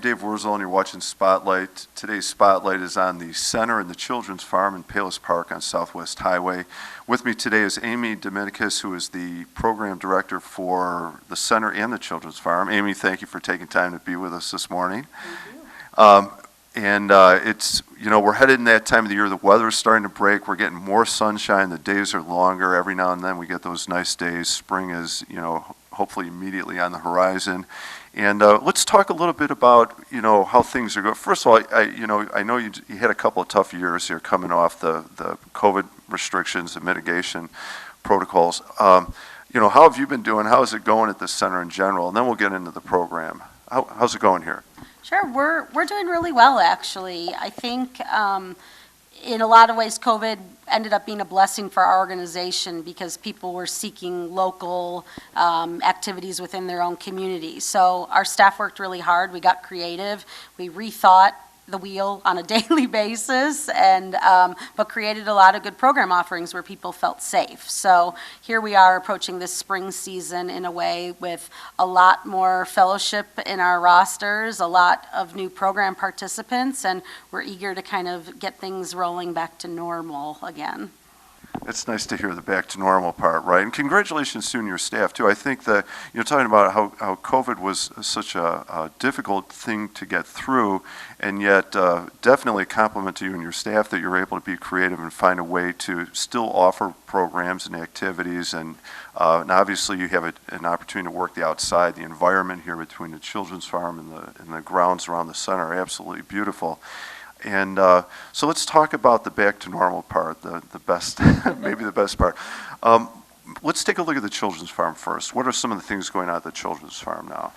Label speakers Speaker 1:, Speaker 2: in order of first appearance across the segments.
Speaker 1: Dave Wurzel, and you're watching Spotlight. Today's Spotlight is on the Center and the Children's Farm in Palos Park on Southwest Highway. With me today is Amy Dominicus, who is the Program Director for the Center and the Children's Farm. Amy, thank you for taking time to be with us this morning.
Speaker 2: Thank you.
Speaker 1: It's, we're headed in that time of the year. The weather's starting to break. We're getting more sunshine. The days are longer. Every now and then we get those nice days. Spring is, hopefully immediately on the horizon. And let's talk a little bit about, how things are going. First of all, I know you had a couple of tough years here coming off the COVID restrictions and mitigation protocols. How have you been doing? How is it going at the center in general? And then we'll get into the program. How's it going here?
Speaker 2: Sure, we're doing really well, actually. I think in a lot of ways, COVID ended up being a blessing for our organization because people were seeking local activities within their own community. So our staff worked really hard. We got creative. We rethought the wheel on a daily basis, and but created a lot of good program offerings where people felt safe. So here we are approaching this spring season in a way with a lot more fellowship in our rosters, a lot of new program participants, and we're eager to kind of get things rolling back to normal again.
Speaker 1: It's nice to hear the back to normal part, right? And congratulations to you and your staff, too. I think that, talking about how COVID was such a difficult thing to get through, and yet definitely a compliment to you and your staff that you're able to be creative and find a way to still offer programs and activities. And obviously you have an opportunity to work the outside. The environment here between the Children's Farm and the grounds around the center are absolutely beautiful. And so let's talk about the back to normal part, the best, maybe the best part. Let's take a look at the Children's Farm first. What are some of the things going on at the Children's Farm now?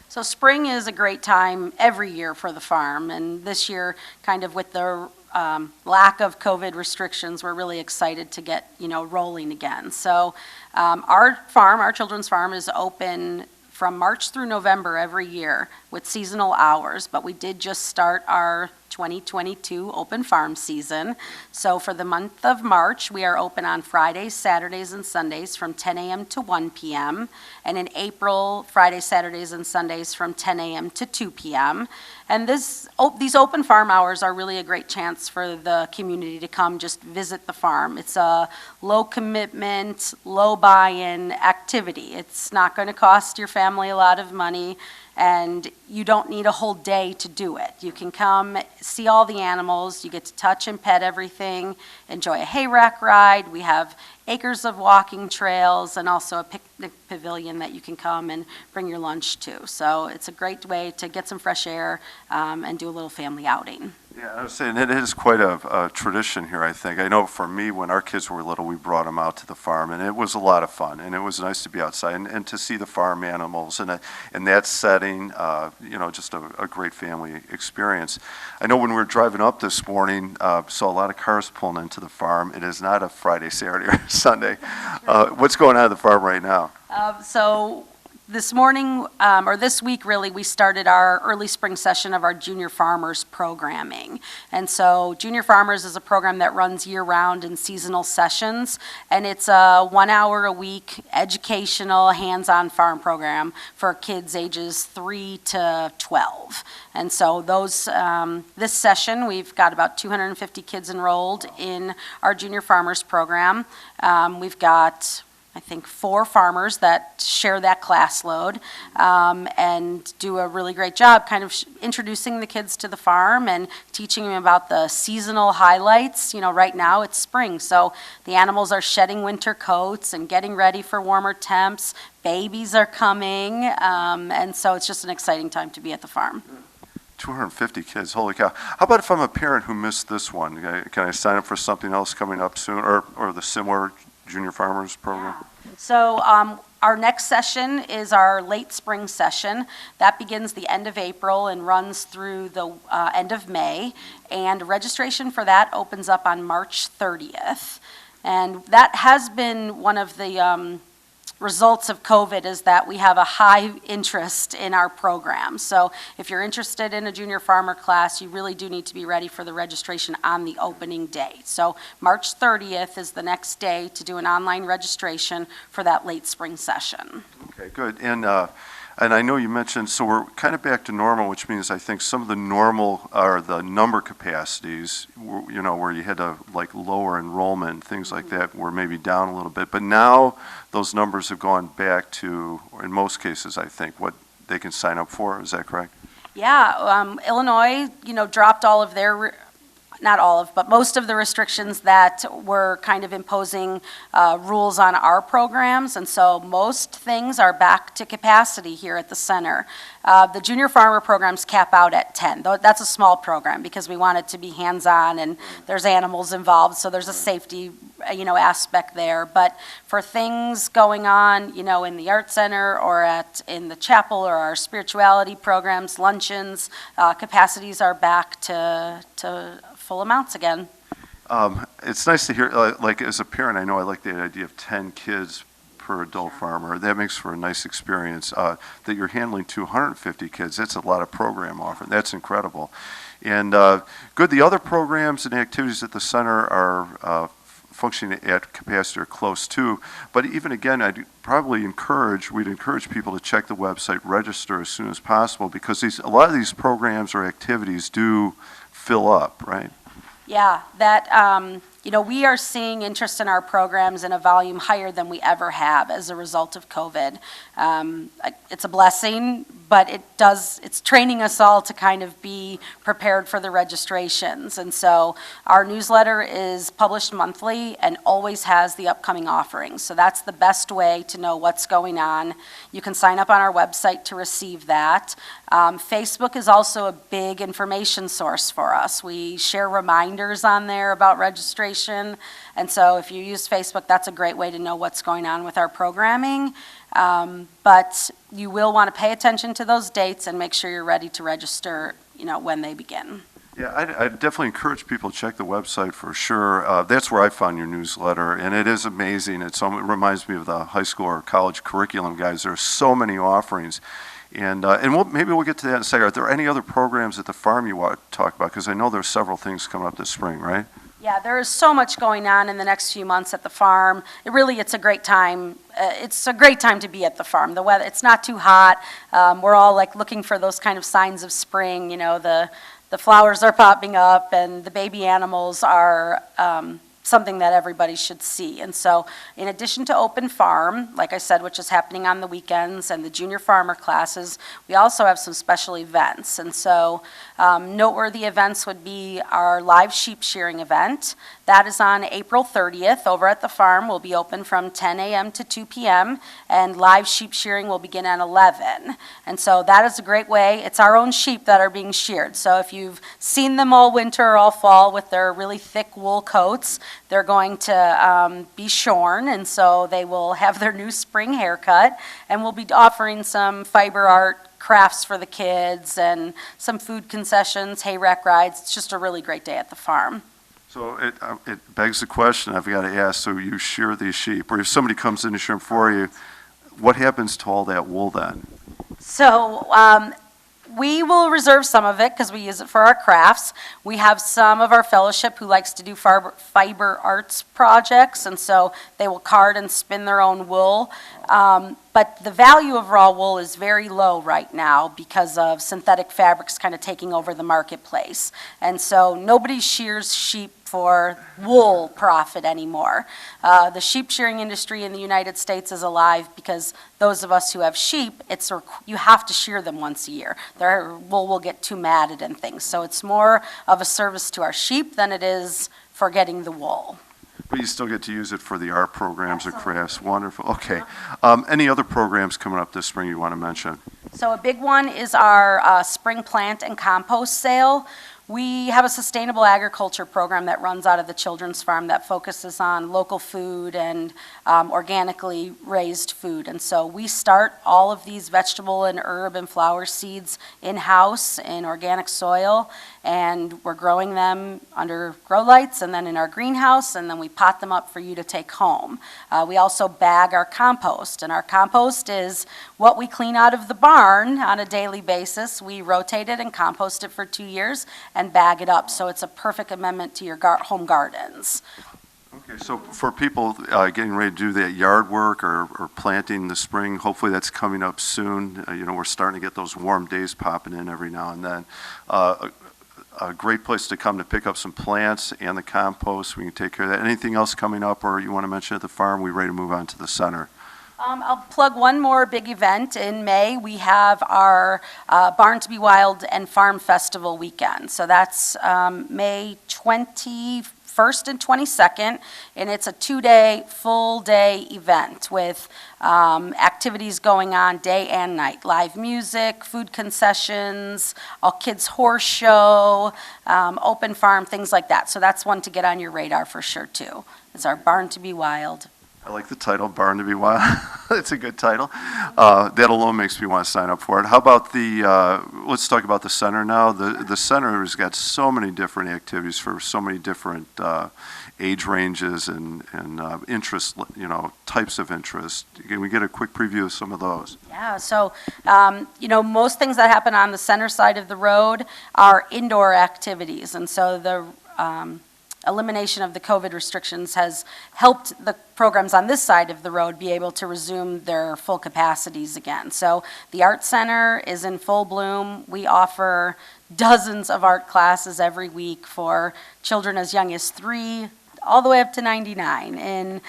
Speaker 2: So spring is a great time every year for the farm, and this year, kind of with the lack of COVID restrictions, we're really excited to get rolling again. So our Children's Farm, is open from March through November every year with seasonal hours, but we did just start our 2022 open farm season. So for the month of March, we are open on Fridays, Saturdays, and Sundays from 10 a.m. to 1 p.m. And in April, Fridays, Saturdays, and Sundays from 10 a.m. to 2 p.m. And these open farm hours are really a great chance for the community to come just visit the farm. It's a low commitment, low buy-in activity. It's not going to cost your family a lot of money, and you don't need a whole day to do it. You can come see all the animals, you get to touch and pet everything, enjoy a hay rack ride. We have acres of walking trails and also a picnic pavilion that you can come and bring your lunch to. So it's a great way to get some fresh air and do a little family outing.
Speaker 1: Yeah, I was saying it is quite a tradition here, I think. I know for me, when our kids were little, we brought them out to the farm, and it was a lot of fun, and it was nice to be outside and to see the farm animals and in that setting, just a great family experience. I know when we were driving up this morning, saw a lot of cars pulling into the farm. It is not a Friday, Saturday, or Sunday. What's going on at the farm right now?
Speaker 2: So this morning, or this week really, we started our early spring session of our Junior Farmers programming. And so Junior Farmers is a program that runs year-round in seasonal sessions, and it's a 1 hour a week educational hands-on farm program for kids ages 3 to 12. And so this session, we've got about 250 kids enrolled in our Junior Farmers program. We've got, I think, 4 farmers that share that class load and do a really great job kind of introducing the kids to the farm and teaching them about the seasonal highlights. Right now it's spring, so the animals are shedding winter coats and getting ready for warmer temps. Babies are coming, and so it's just an exciting time to be at the farm.
Speaker 1: 250 kids, holy cow. How about if I'm a parent who missed this one? Can I sign up for something else coming up soon, or the similar Junior Farmers program?
Speaker 2: So our next session is our late spring session. That begins the end of April and runs through the end of May. And registration for that opens up on March 30th. And that has been one of the results of COVID, is that we have a high interest in our program. So if you're interested in a junior farmer class, you really do need to be ready for the registration on the opening day. So March 30th is the next day to do an online registration for that late spring session.
Speaker 1: Okay, good. And And I know you mentioned, so we're kind of back to normal, which means I think some of the normal are the number capacities, where you had to like lower enrollment, things like that, were maybe down a little bit. But now those numbers have gone back to, in most cases, I think, what they can sign up for. Is that correct?
Speaker 2: Yeah, Illinois, dropped all of their, not all of, but most of the restrictions that were kind of imposing rules on our programs. And so most things are back to capacity here at the center. The junior farmer programs cap out at 10. That's a small program because we want it to be hands-on and there's animals involved, so there's a safety, aspect there. But for things going on, in the art center or in the chapel or our spirituality programs, luncheons, capacities are back to full amounts again.
Speaker 1: It's nice to hear, like as a parent, I know I like the idea of 10 kids per adult farmer. That makes for a nice experience. That you're handling 250 kids, that's a lot of program offering. That's incredible. And good, the other programs and activities at the center are functioning at capacity or close to. But even again, we'd encourage people to check the website, register as soon as possible, because a lot of these programs or activities do fill up, right?
Speaker 2: Yeah, we are seeing interest in our programs in a volume higher than we ever have as a result of COVID. It's a blessing, but it's training us all to kind of be prepared for the registrations. And so our newsletter is published monthly and always has the upcoming offerings. So that's the best way to know what's going on. You can sign up on our website to receive that. Facebook is also a big information source for us. We share reminders on there about registration. And so if you use Facebook, that's a great way to know what's going on with our programming. But you will want to pay attention to those dates and make sure you're ready to register, when they begin.
Speaker 1: Yeah, I definitely encourage people to check the website for sure. That's where I found your newsletter, and it is amazing. It reminds me of the high school or college curriculum, guys. There are so many offerings. And maybe we'll get to that in a second. Are there any other programs at the farm you want to talk about? Because I know there's several things coming up this spring, right?
Speaker 2: Yeah, there is so much going on in the next few months at the farm. It's a great time. It's a great time to be at the farm. The weather, it's not too hot. We're all looking for those kind of signs of spring. The flowers are popping up and the baby animals are something that everybody should see. And so in addition to open farm, like I said, which is happening on the weekends, and the junior farmer classes, we also have some special events. And so noteworthy events would be our live sheep shearing event. That is on April 30th over at the farm. We'll be open from 10 a.m. to 2 p.m. and live sheep shearing will begin at 11. And so that is a great way. It's our own sheep that are being sheared. So if you've seen them all winter or all fall with their really thick wool coats, they're going to be shorn, and so they will have their new spring haircut, and we'll be offering some fiber art crafts for the kids and some food concessions, hay rack rides. It's just a really great day at the farm.
Speaker 1: So it begs the question I've got to ask, so you shear these sheep, or if somebody comes in to shear them for you, what happens to all that wool then?
Speaker 2: So we will reserve some of it because we use it for our crafts. We have some of our fellowship who likes to do fiber arts projects, and so they will card and spin their own wool. But the value of raw wool is very low right now because of synthetic fabrics kind of taking over the marketplace. And so nobody shears sheep for wool profit anymore. The sheep shearing industry in the United States is alive because those of us who have sheep, you have to shear them once a year. Their wool will get too matted and things. So it's more of a service to our sheep than it is for getting the wool.
Speaker 1: But you still get to use it for the art programs or crafts. Wonderful. Okay. Any other programs coming up this spring you want to mention?
Speaker 2: So a big one is our spring plant and compost sale. We have a sustainable agriculture program that runs out of the children's farm that focuses on local food and organically raised food. And so we start all of these vegetable and herb and flower seeds in-house in organic soil, and we're growing them under grow lights and then in our greenhouse, and then we pot them up for you to take home. We also bag our compost, and our compost is what we clean out of the barn on a daily basis. We rotate it and compost it for 2 years and bag it up, so it's a perfect amendment to your home gardens.
Speaker 1: Okay, so for people getting ready to do that yard work or planting in the spring, hopefully that's coming up soon. We're starting to get those warm days popping in every now and then. A great place to come to pick up some plants and the compost. We can take care of that. Anything else coming up or you want to mention at the farm? We're ready to move on to the center.
Speaker 2: I'll plug one more big event in May. We have our Barn to Be Wild and Farm Festival weekend. So that's May 21st and 22nd, and it's a 2-day, full-day event with activities going on day and night. Live music, food concessions, all kids horse show, open farm, things like that. So that's one to get on your radar for sure, too. It's our Barn to Be Wild.
Speaker 1: I like the title, Barn to Be Wild. It's a good title. That alone makes me want to sign up for it. How about let's talk about the center now. The center has got so many different activities for so many different age ranges and interest, types of interest. Can we get a quick preview of some of those?
Speaker 2: Yeah, so, most things that happen on the center side of the road are indoor activities. And so the elimination of the COVID restrictions has helped the programs on this side of the road be able to resume their full capacities again. So the Art Center is in full bloom. We offer dozens of art classes every week for children as young as 3 all the way up to 99 in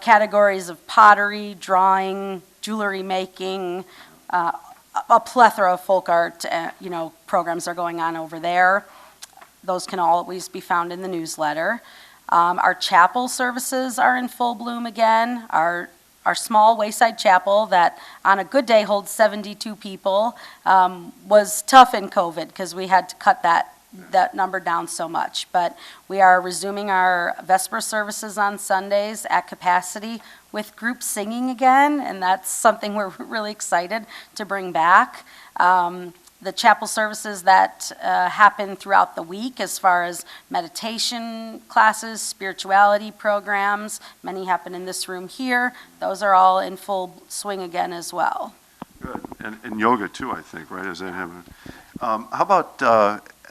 Speaker 2: categories of pottery, drawing, jewelry making, a plethora of folk art programs are going on over there. Those can always be found in the newsletter. Our chapel services are in full bloom again. Our small wayside chapel that on a good day holds 72 people was tough in COVID because we had to cut that number down so much. But we are resuming our Vesper services on Sundays at capacity with group singing again, and that's something we're really excited to bring back. The chapel services that happen throughout the week as far as meditation classes, spirituality programs, many happen in this room here. Those are all in full swing again as well.
Speaker 1: Good. And yoga too, I think, right? Is that happening? How about,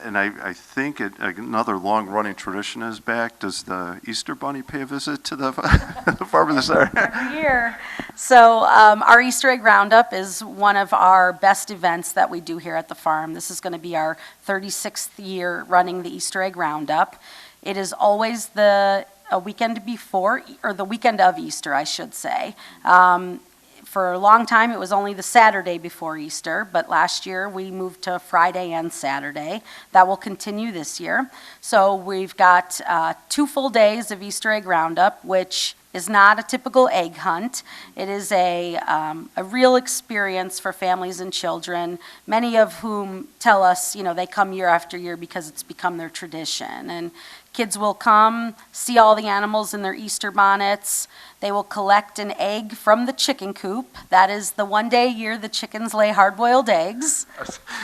Speaker 1: and I think another long-running tradition is back. Does the Easter Bunny pay a visit to the farm in the center?
Speaker 2: Every year. So our Easter Egg Roundup is one of our best events that we do here at the farm. This is going to be our 36th year running the Easter Egg Roundup. It is always a weekend before, or the weekend of Easter, I should say. For a long time, it was only the Saturday before Easter, but last year we moved to Friday and Saturday. That will continue this year. So we've got 2 full days of Easter Egg Roundup, which is not a typical egg hunt. It is a real experience for families and children, many of whom tell us, they come year after year because it's become their tradition. And kids will come, see all the animals in their Easter bonnets. They will collect an egg from the chicken coop. That is the one day a year the chickens lay hard-boiled eggs.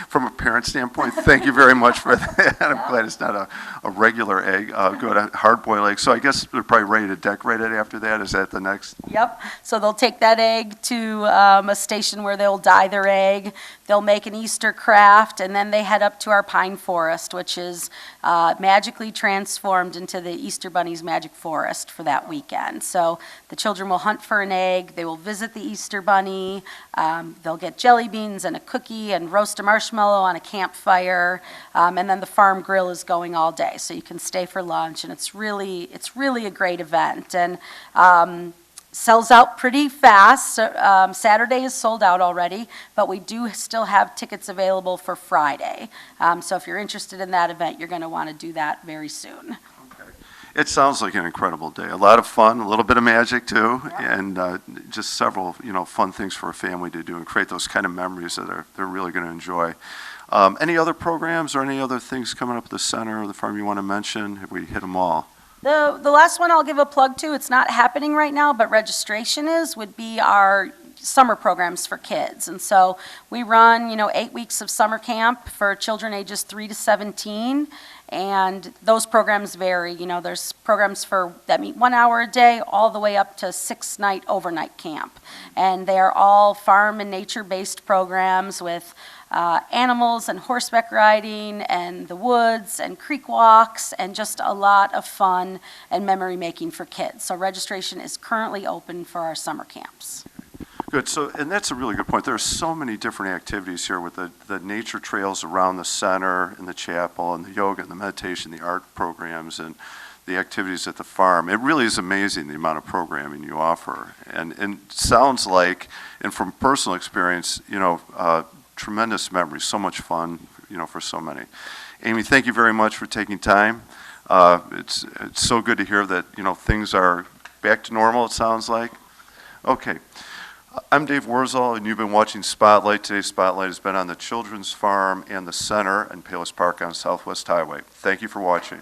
Speaker 1: From a parent standpoint, thank you very much for that. I'm glad it's not a regular egg, good, a hard-boiled egg. So I guess they're probably ready to decorate it after that. Is that the next?
Speaker 2: Yep. So they'll take that egg to a station where they'll dye their egg. They'll make an Easter craft, and then they head up to our pine forest, which is magically transformed into the Easter Bunny's magic forest for that weekend. So the children will hunt for an egg. They will visit the Easter Bunny. They'll get jelly beans and a cookie and roast a marshmallow on a campfire. And then the farm grill is going all day, so you can stay for lunch. And it's really a great event. And sells out pretty fast. Saturday is sold out already, but we do still have tickets available for Friday. So if you're interested in that event, you're going to want to do that very soon.
Speaker 1: Okay. It sounds like an incredible day. A lot of fun, a little bit of magic too,
Speaker 2: Yeah.
Speaker 1: and just several fun things for a family to do and create those kind of memories that they're really going to enjoy. Any other programs or any other things coming up at the center or the farm you want to mention? Have we hit them all?
Speaker 2: The last one I'll give a plug to, it's not happening right now, but registration would be our summer programs for kids. And so we run, 8 weeks of summer camp for children ages 3 to 17. And those programs vary. There's programs that meet 1 hour a day all the way up to 6-night overnight camp. And they are all farm and nature-based programs with animals and horseback riding and the woods and creek walks and just a lot of fun and memory making for kids. So registration is currently open for our summer camps.
Speaker 1: Good. So, and that's a really good point. There are so many different activities here with the nature trails around the center and the chapel and the yoga and the meditation, the art programs and the activities at the farm. It really is amazing the amount of programming you offer. And sounds like, and from personal experience, tremendous memories, so much fun, for so many. Amy, thank you very much for taking time. It's so good to hear that, things are back to normal, it sounds like. Okay. I'm Dave Wurzel, and you've been watching Spotlight. Today's Spotlight has been on the Children's Farm and the Center in Palos Park on Southwest Highway. Thank you for watching.